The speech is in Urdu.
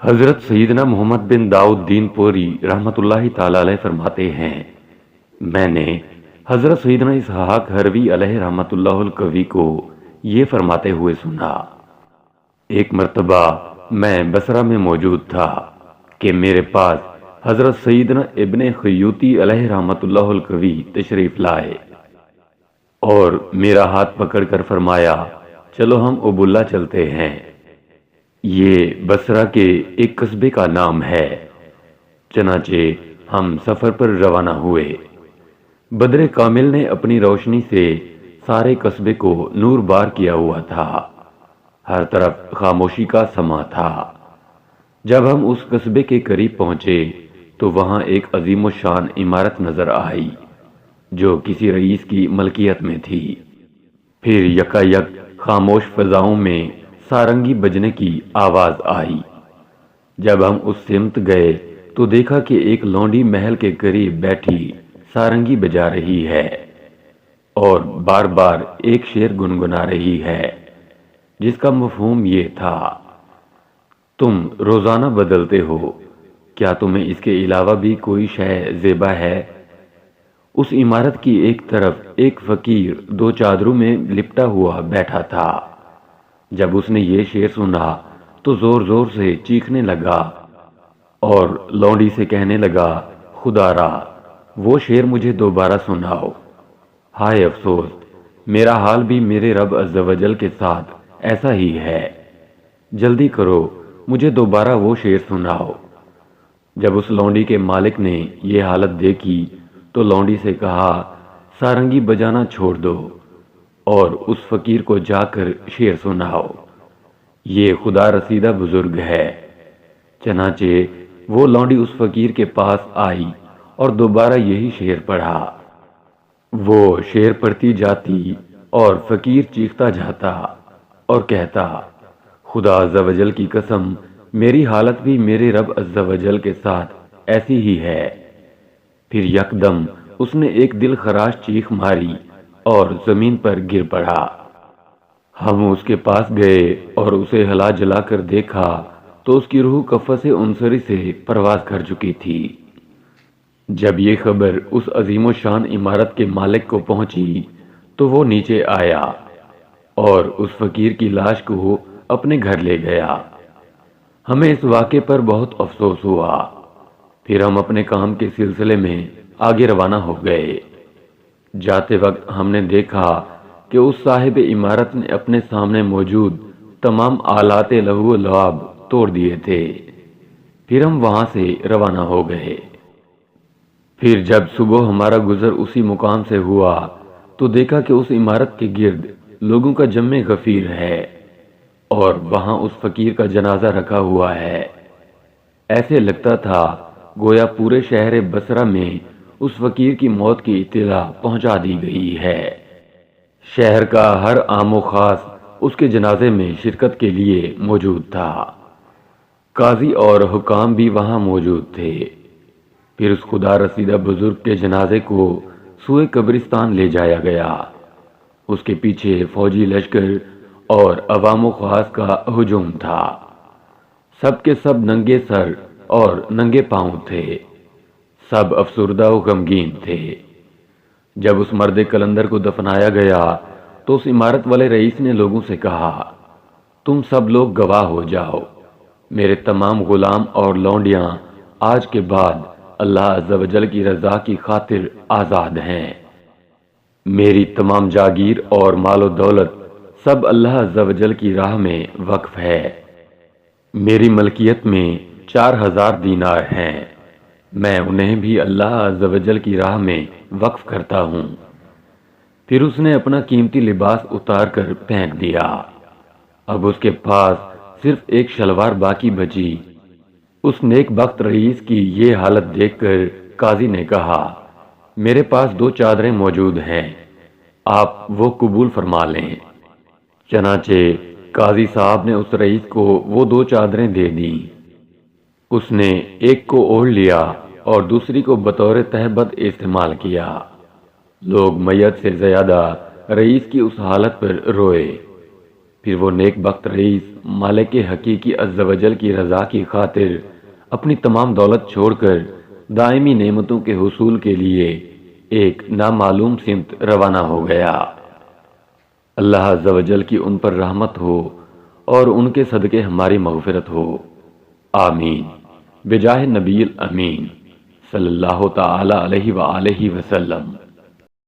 حضرت سیدنا محمد بن داؤد دین پوری رحمۃ اللہ تعالی علیہ فرماتے ہیں، میں نے حضرت سیدنا اسحاق حروی علیہ رحمۃ اللہ القوی کو یہ فرماتے ہوئے سنا۔ ایک مرتبہ میں بصرہ میں موجود تھا کہ میرے پاس حضرت سیدنا ابن خیوطی علیہ رحمۃ اللہ القوی تشریف لائے اور میرا ہاتھ پکڑ کر فرمایا، چلو ہم ابواللہ چلتے ہیں۔ یہ بصرہ کے ایک قصبے کا نام ہے۔ چنانچہ ہم سفر پر روانہ ہوئے۔ بدر کامل نے اپنی روشنی سے سارے قصبے کو نور بار کیا ہوا تھا۔ ہر طرف خاموشی کا سما تھا۔ جب ہم اس قصبے کے قریب پہنچے تو وہاں ایک عظیم الشان عمارت نظر آئی جو کسی رئیس کی ملکیت میں تھی۔ پھر یکایک خاموش فضاؤں میں سارنگی بجنے کی آواز آئی۔ جب ہم اس سمت گئے تو دیکھا کہ ایک لونڈی محل کے قریب بیٹھی سارنگی بجا رہی ہے اور بار بار ایک شعر گنگنا رہی ہے جس کا مفہوم یہ تھا، تم روزانہ بدلتے ہو، کیا تمہیں اس کے علاوہ بھی کوئی شے زیبا ہے؟ اس عمارت کی ایک طرف ایک فقیر دو چادروں میں لپٹا ہوا بیٹھا تھا۔ جب اس نے یہ شعر سنا تو زور زور سے چیخنے لگا اور لونڈی سے کہنے لگا، خدا را وہ شعر مجھے دوبارہ سناؤ۔ ہائے افسوس، میرا حال بھی میرے رب عز و جل کے ساتھ ایسا ہی ہے، جلدی کرو مجھے دوبارہ وہ شعر سناؤ۔ جب اس لونڈی کے مالک نے یہ حالت دیکھی تو لونڈی سے کہا، سارنگی بجانا چھوڑ دو اور اس فقیر کو جا کر شعر سناؤ، یہ خدا رسیدہ بزرگ ہے۔ چنانچہ وہ لونڈی اس فقیر کے پاس آئی اور دوبارہ یہی شعر پڑھا۔ وہ شعر پڑھتی جاتی اور فقیر چیختا جاتا اور کہتا، خدا عز و جل کی قسم، میری حالت بھی میرے رب عز و جل کے ساتھ ایسی ہی ہے۔ پھر یکدم اس نے ایک دل خراش چیخ ماری اور زمین پر گر پڑا۔ ہم اس کے پاس گئے اور اسے ہلا جلا کر دیکھا تو اس کی روح قفس عنصری سے پرواز کر چکی تھی۔ جب یہ خبر اس عظیم الشان عمارت کے مالک کو پہنچی تو وہ نیچے آیا اور اس فقیر کی لاش کو اپنے گھر لے گیا۔ ہمیں اس واقعے پر بہت افسوس ہوا۔ پھر ہم اپنے کام کے سلسلے میں آگے روانہ ہو گئے۔ جاتے وقت ہم نے دیکھا کہ اس صاحب عمارت نے اپنے سامنے موجود تمام آلات لہو و لعاب توڑ دیے تھے۔ پھر ہم وہاں سے روانہ ہو گئے۔ پھر جب صبح ہمارا گزر اسی مقام سے ہوا تو دیکھا کہ اس عمارت کے گرد لوگوں کا جم غفیر ہے اور وہاں اس فقیر کا جنازہ رکھا ہوا ہے۔ ایسے لگتا تھا گویا پورے شہر بصرہ میں اس فقیر کی موت کی اطلاع پہنچا دی گئی ہے۔ شہر کا ہر عام و خاص اس کے جنازے میں شرکت کے لیے موجود تھا۔ قاضی اور حکام بھی وہاں موجود تھے۔ پھر اس خدا رسیدہ بزرگ کے جنازے کو سوئے قبرستان لے جایا گیا۔ اس کے پیچھے فوجی لشکر اور عوام و خاص کا ہجوم تھا۔ سب کے سب ننگے سر اور ننگے پاؤں تھے، سب افسردہ و غمگین تھے۔ جب اس مرد کلندر کو دفنایا گیا تو اس عمارت والے رئیس نے لوگوں سے کہا، تم سب لوگ گواہ ہو جاؤ، میرے تمام غلام اور لونڈیاں آج کے بعد اللہ عز و جل کی رضا کی خاطر آزاد ہیں۔ میری تمام جاگیر اور مال و دولت سب اللہ عز و جل کی راہ میں وقف ہے۔ میری ملکیت میں 4000 دینار ہیں، میں انہیں بھی اللہ عز و جل کی راہ میں وقف کرتا ہوں۔ پھر اس نے اپنا قیمتی لباس اتار کر پھینک دیا۔ اب اس کے پاس صرف ایک شلوار باقی بچی۔ اس نیک بخت رئیس کی یہ حالت دیکھ کر قاضی نے کہا، میرے پاس 2 چادریں موجود ہیں، آپ وہ قبول فرما لیں۔ چنانچہ قاضی صاحب نے اس رئیس کو وہ 2 چادریں دے دیں۔ اس نے ایک کو اوڑھ لیا اور دوسری کو بطور تہبند استعمال کیا۔ لوگ میت سے زیادہ رئیس کی اس حالت پر روئے۔ پھر وہ نیک بخت رئیس مالک حقیقی عز و جل کی رضا کی خاطر اپنی تمام دولت چھوڑ کر دائمی نعمتوں کے حصول کے لیے ایک نامعلوم سمت روانہ ہو گیا۔ اللہ عز و جل کی ان پر رحمت ہو اور ان کے صدقے ہماری مغفرت ہو، آمین، بجاہ نبی الامین صلی اللہ تعالی علیہ وآلہ وسلم۔